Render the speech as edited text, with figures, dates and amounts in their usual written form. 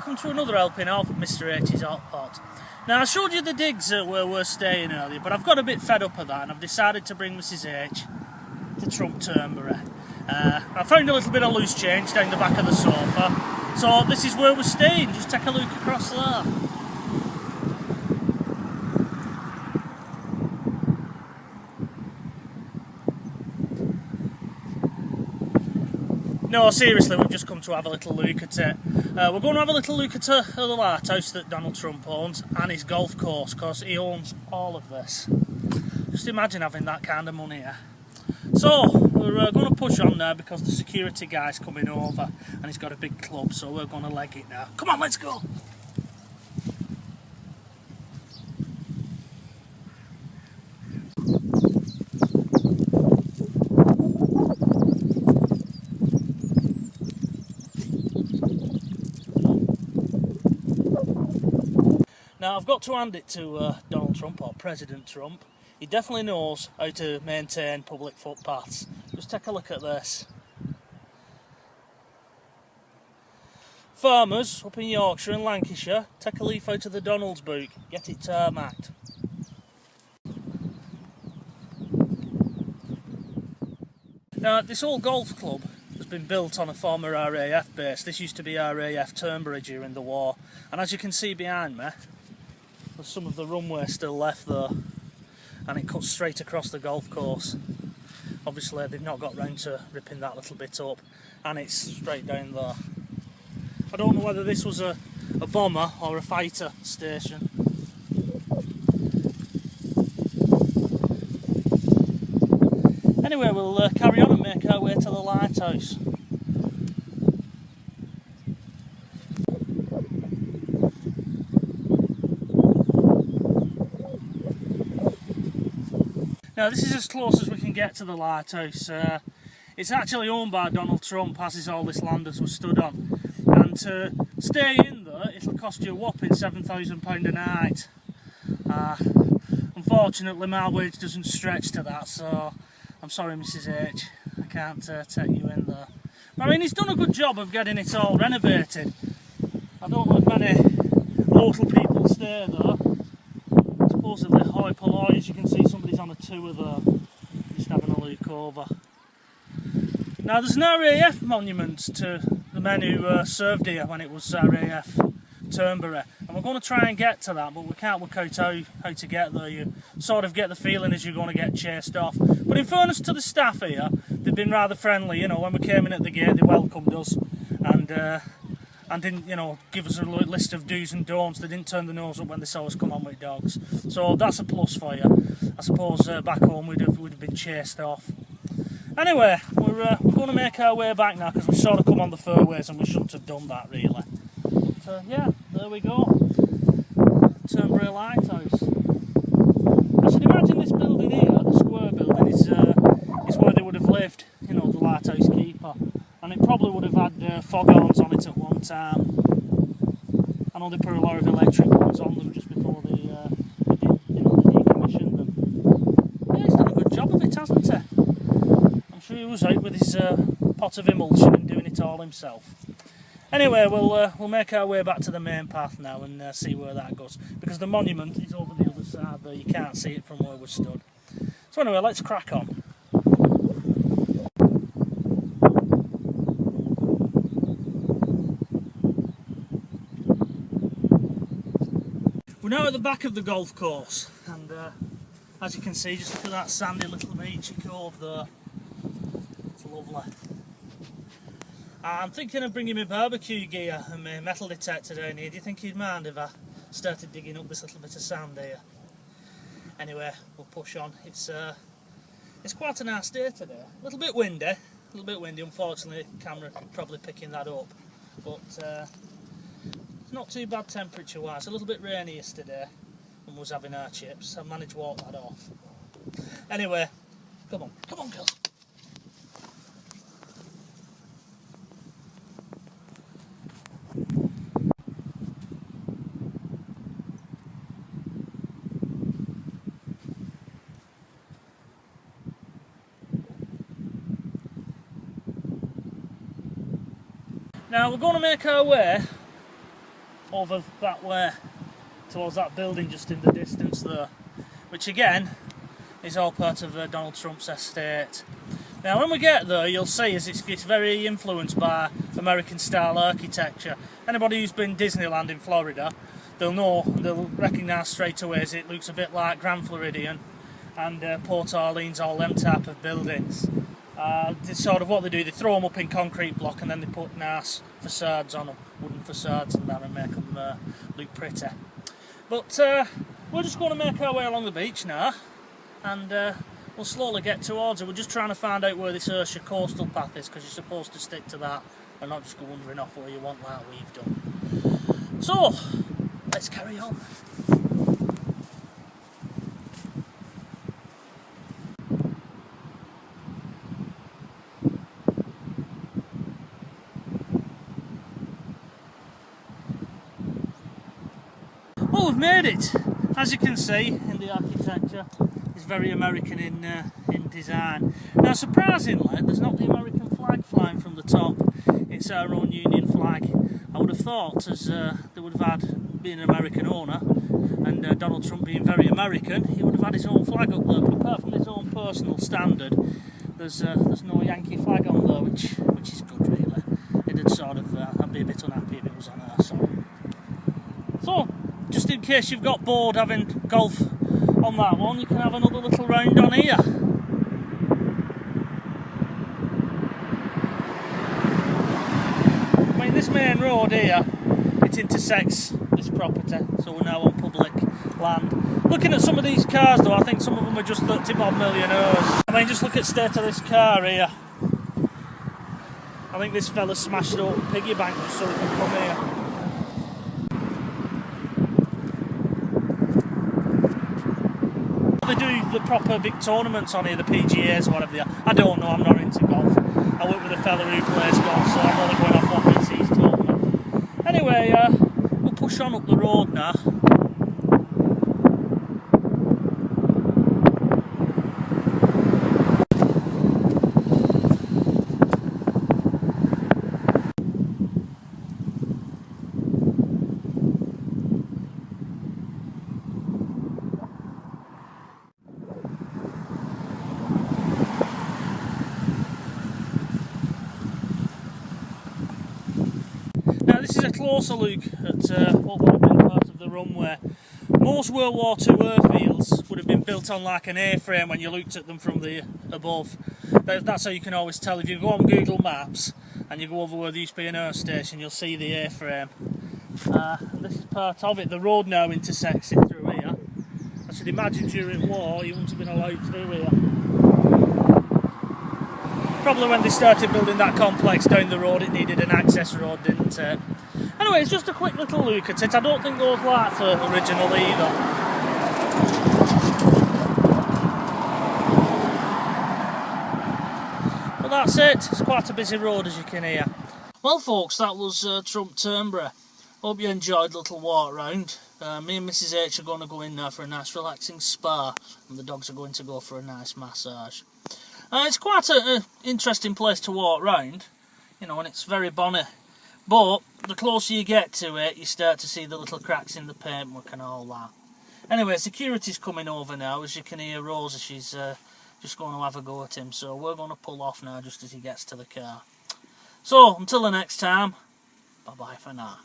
welcome to another helping of Mr H's Hot Pot. Now I showed you the digs where we're staying earlier, but I've got a bit fed up of that and I've decided to bring Mrs H to Trump Turnberry. I found a little bit of loose change down the back of the sofa, so this is where we're staying. Just take a look across there. No, seriously, we've just come to have a little look at it. We're going to have a little look at the lighthouse that Donald Trump owns and his golf course, because he owns all of this. Just imagine having that kind of money here. So, we're going to push on now because the security guy's coming over and he's got a big club, so we're going to leg it now. Come on, let's go! Now I've got to hand it to Donald Trump, or President Trump. He definitely knows how to maintain public footpaths. Just take a look at this. Farmers up in Yorkshire and Lancashire, take a leaf out of the Donald's book, get it tarmacked. Now this old golf club has been built on a former RAF base. This used to be RAF Turnberry during the war, and as you can see behind me, there's some of the runway still left there, and it cuts straight across the golf course. Obviously they've not got round to ripping that little bit up, and it's straight down there. I don't know whether this was a bomber or a fighter station. Anyway, we'll carry on and make our way to the lighthouse. Now this is as close as we can get to the lighthouse. It's actually owned by Donald Trump, as is all this land as we're stood on. And to stay in there, it'll cost you a whopping £7,000 a night. Unfortunately my wage doesn't stretch to that, so I'm sorry Mrs H, I can't take you in there. But I mean, he's done a good job of getting it all renovated. I don't know if many local people stay there. Supposedly hoi polloi, as you can see somebody's on a tour there, just having a look over. Now there's an RAF monument to the men who served here when it was RAF Turnberry, and we're going to try and get to that, but we can't work out how to get there. You sort of get the feeling as you're going to get chased off. But in fairness to the staff here, they've been rather friendly. You know, when we came in at the gate, they welcomed us and didn't, you know, give us a list of do's and don'ts. They didn't turn the nose up when they saw us come on with dogs. So that's a plus for you. I suppose back home we'd have been chased off. Anyway, we're going to make our way back now because we sort of come on the fairways and we shouldn't have done that really. So yeah, there we go. Turnberry Lighthouse. I should imagine this building here, the square building, is where they would have lived, you know, the lighthouse keeper. And it probably would have had foghorns on it at one time. I know they put a lot of electric ones on them just before they decommissioned them. Yeah, he's done a good job of it, hasn't he? I'm sure he was out with his pot of emulsion and doing it all himself. Anyway, we'll make our way back to the main path now and see where that goes, because the monument is over the other side there. You can't see it from where we're stood. So anyway, let's crack on. We're now at the back of the golf course, and as you can see, just look at that sandy little beachy cove there. It's lovely. I'm thinking of bringing my barbecue gear and my metal detector down here. Do you think he'd mind if I started digging up this little bit of sand here? Anyway, we'll push on. It's quite a nice day today. A little bit windy, unfortunately the camera probably picking that up. But it's not too bad temperature wise. A little bit rainy yesterday when we was having our chips. I managed to walk that off. Anyway, come on girls. Now we're going to make our way over that way towards that building just in the distance there, which again is all part of Donald Trump's estate. Now when we get there, you'll see as it's very influenced by American style architecture. Anybody who's been Disneyland in Florida, they'll recognise straight away as it looks a bit like Grand Floridian and Port Orleans, all them type of buildings. It's sort of what they do, they throw them up in concrete block and then they put nice facades on them, wooden facades and that, and make them look pretty. But we're just going to make our way along the beach now, and we'll slowly get towards it. We're just trying to find out where this Ayrshire coastal path is, because you're supposed to stick to that and not just go wandering off where you want like we've done. So, let's carry on. Well, we've made it. As you can see in the architecture, it's very American in design. Now surprisingly, there's not the American flag flying from the top. It's our own Union flag. I would have thought, as they would have had, being an American owner, and Donald Trump being very American, he would have had his own flag up there. But apart from his own personal standard, there's no Yankee flag on there, which is good really. It'd sort of, I'd be a bit unhappy if it was on our side. So, just in case you've got bored having golf on that one, you can have another little round on here. I mean, this main road here, it intersects this property, so we're now on public land. Looking at some of these cars though, I think some of them are just 30-odd millionaires. I mean, just look at the state of this car here. I think this fella smashed it open piggy bank just so he can come here. They do the proper big tournaments on here, the PGAs or whatever they are. I don't know, I'm not into golf. I work with a fella who plays golf, so I'm only going off what he's told me. Anyway, we'll push on up the road now. This is a closer look at what would have been part of the runway. Most World War II airfields would have been built on like an A-frame when you looked at them from the above. That's how you can always tell. If you go on Google Maps and you go over where there used to be an air station, you'll see the A-frame. This is part of it. The road now intersects it through here. I should imagine during war you wouldn't have been allowed through here. Probably when they started building that complex down the road it needed an access road, didn't it? Anyway, it's just a quick little look at it. I don't think those lights are original either. But that's it. It's quite a busy road as you can hear. Well folks, that was Trump Turnberry. Hope you enjoyed the little walk round. Me and Mrs H are going to go in there for a nice relaxing spa, and the dogs are going to go for a nice massage. It's quite an interesting place to walk round, you know, and it's very bonny. But the closer you get to it, you start to see the little cracks in the paintwork and all that. Anyway, security's coming over now. As you can hear, Rosa, she's just going to have a go at him. So we're going to pull off now just as he gets to the car. So, until the next time, bye-bye for now.